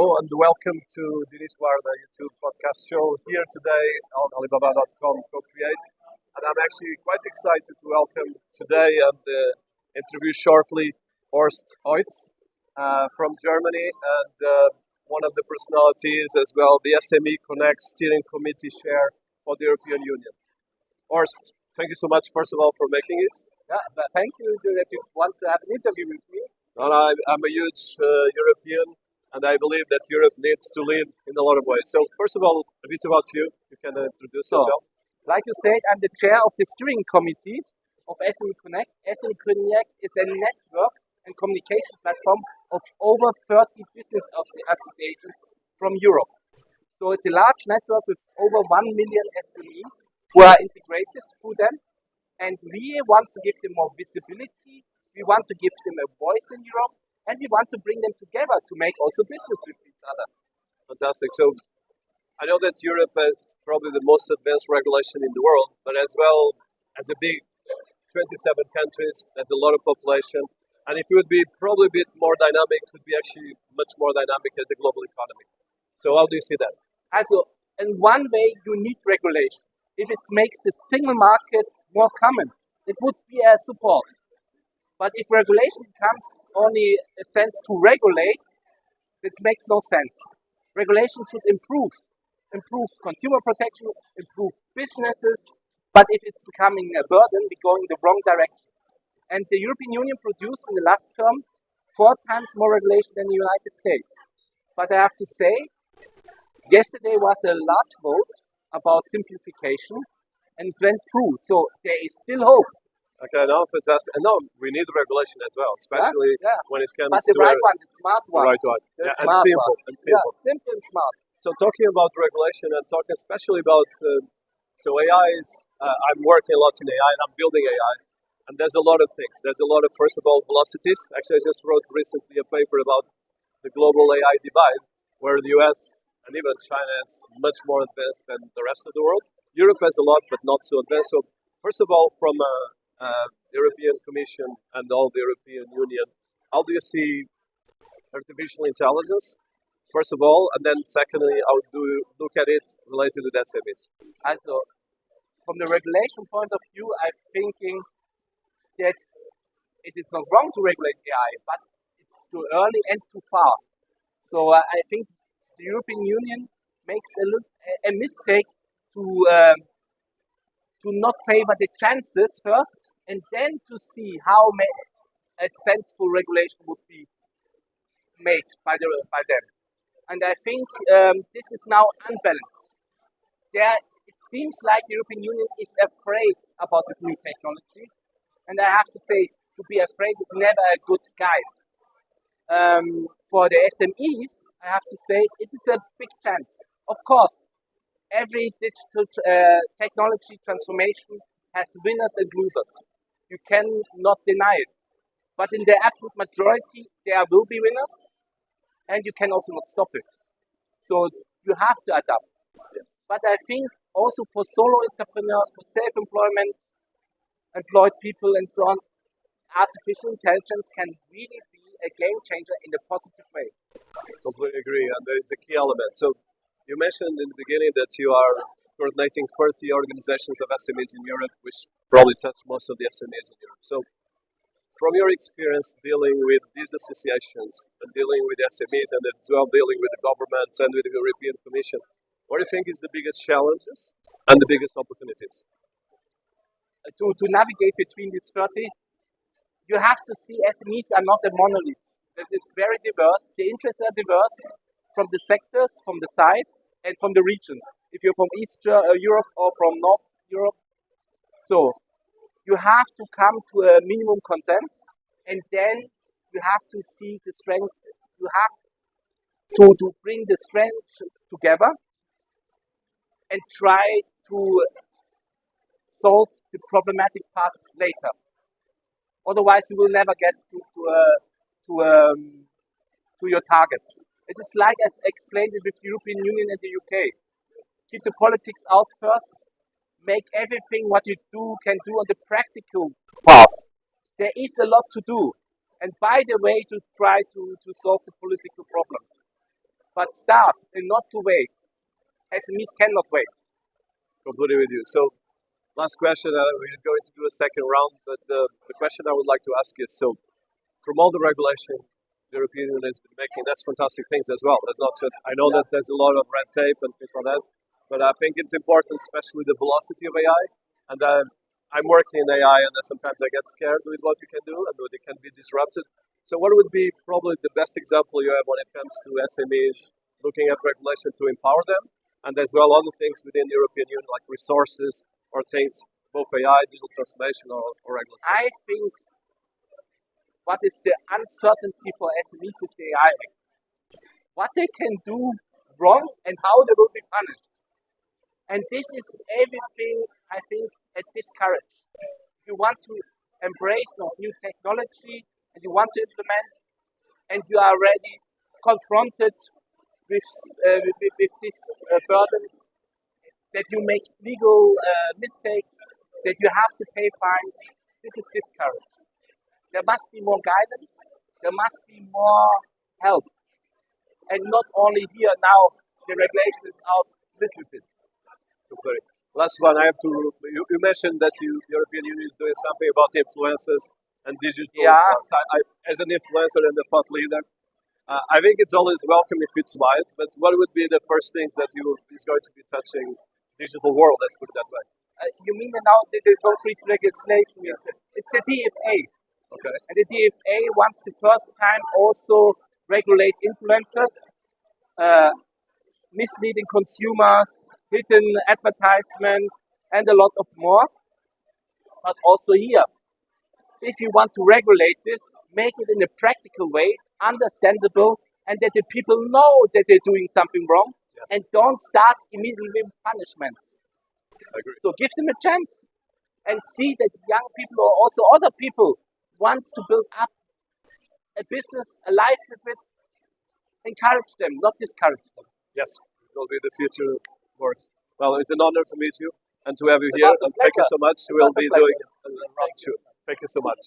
Hello and welcome to Dinis Guarda YouTube podcast show here today on Alibaba.com Co-Create. And I'm actually quite excited to welcome today and interview shortly Horst Heitz from Germany and one of the personalities as well, the SME Connect Steering Committee Chair for the European Union. Horst, thank you so much first of all for making it. Yeah, thank you that you want to have an interview with me. Well, I'm a huge European, and I believe that Europe needs to lead in a lot of ways. So, first of all, a bit about you. You can introduce yourself. Like you said, I'm the chair of the steering committee of SME Connect. SME Connect is a network and communication platform of over 30 business associations from Europe. So, it's a large network with over 1 million SMEs who are integrated through them. And we want to give them more visibility. We want to give them a voice in Europe, and we want to bring them together to make also business with each other. Fantastic. So I know that Europe has probably the most advanced regulation in the world, but as well as a big 27 countries, there's a lot of population. And if it would be probably a bit more dynamic, could be actually much more dynamic as a global economy. So how do you see that? Also, in one way, you need regulation. If it makes the single market more common, it would be a support. But if regulation becomes only a sense to regulate, it makes no sense. Regulation should improve consumer protection, improve businesses. But if it's becoming a burden, we're going the wrong direction. And the European Union produced in the last term 4 times more regulation than the United States. But I have to say, yesterday was a large vote about simplification, and it went through. So there is still hope. Okay, now fantastic. And now we need regulation as well, especially when it comes to the right one, the smart one. The right one. The and smart simple. one. And simple. Yeah, simple and smart. So talking about regulation and talking especially about, so AI is, I'm working a lot in AI and I'm building AI. And there's a lot of things. There's a lot of, first of all, velocities. Actually, I just wrote recently a paper about the global AI divide, where the US and even China is much more advanced than the rest of the world. Europe has a lot, but not so advanced. So first of all, from European Commission and all the European Union, how do you see artificial intelligence, first of all, and then secondly, how do you look at it related to the SMEs? Also, from the regulation point of view, I'm thinking that it is not wrong to regulate AI, but it's too early and too far. So I think the European Union makes a mistake to not favor the chances first, and then to see how a sensible regulation would be made by them. And I think this is now unbalanced. It seems like the European Union is afraid about this new technology, and I have to say, to be afraid is never a good guide. For the SMEs, I have to say, it is a big chance. Of course, every digital technology transformation has winners and losers. You cannot deny it. But in the absolute majority, there will be winners, and you can also not stop it. So you have to adapt. Yes. But I think also for solo entrepreneurs, for self-employment, employed people and so on, artificial intelligence can really be a game changer in a positive way. I completely agree, and it's a key element. So you mentioned in the beginning that you are coordinating 30 organizations of SMEs in Europe, which probably touch most of the SMEs in Europe. So from your experience dealing with these associations and dealing with SMEs and as well dealing with the governments and with the European Commission, what do you think is the biggest challenges and the biggest opportunities? To navigate between these 30, you have to see SMEs are not a monolith. This is very diverse. The interests are diverse from the sectors, from the size, and from the regions. If you're from East Europe or from North Europe. So you have to come to a minimum consensus, and then you have to see the strengths. You have to bring the strengths together and try to solve the problematic parts later. Otherwise, you will never get to your targets. It is like as explained with the European Union and the UK. Keep the politics out first. Make everything what you can do on the practical part. There is a lot to do. And by the way, to try to solve the political problems. but start and not to wait. SMEs cannot wait. Completely with you. So, last question. We're going to do a second round, but the question I would like to ask is: so, from all the regulation the European Union has been making, that's fantastic things as well. There's not just. I know that there's a lot of red tape and things like that, but I think it's important, especially the velocity of AI. And I'm working in AI, and sometimes I get scared with what you can do and what it can be disrupted. So, what would be probably the best example you have when it comes to SMEs looking at regulation to empower them? And as well, other things within the European Union, like resources or things, both AI, digital transformation, or regulatory. I think what is the uncertainty for SMEs with the AI Act? What they can do wrong and how they will be punished. And this is everything, I think, at discourage. If you want to embrace new technology and you want to implement, and you are already confronted with these burdens, that you make legal mistakes, that you have to pay fines, this is discouraged. There must be more guidance, there must be more help. And not only here now, the regulation is out, live with it. Okay. Last one, I have to. You mentioned that the European Union is doing something about influencers and digital. Yeah. As an influencer and a thought leader, I think it's always welcome if it's wise, but what would be the first things that is going to be touching digital world, let's put it that way? You mean now the concrete legislation? Yes. It's the DFA. Okay. And the DFA wants the first time also regulate influencers, misleading consumers, hidden advertisement, and a lot of more. But also here, if you want to regulate this, make it in a practical way, understandable, and that the people know that they're doing something wrong, Yes. and don't start immediately with punishments. I agree. So give them a chance and see that young people or also other people wants to build up a business, a life with it. Encourage them, not discourage them. Yes, it will be the future works. Well, it's an honor to meet you and to have you It here. was a And thank you pleasure. so much. It We'll was a be pleasure. doing a round two. Thank you so much.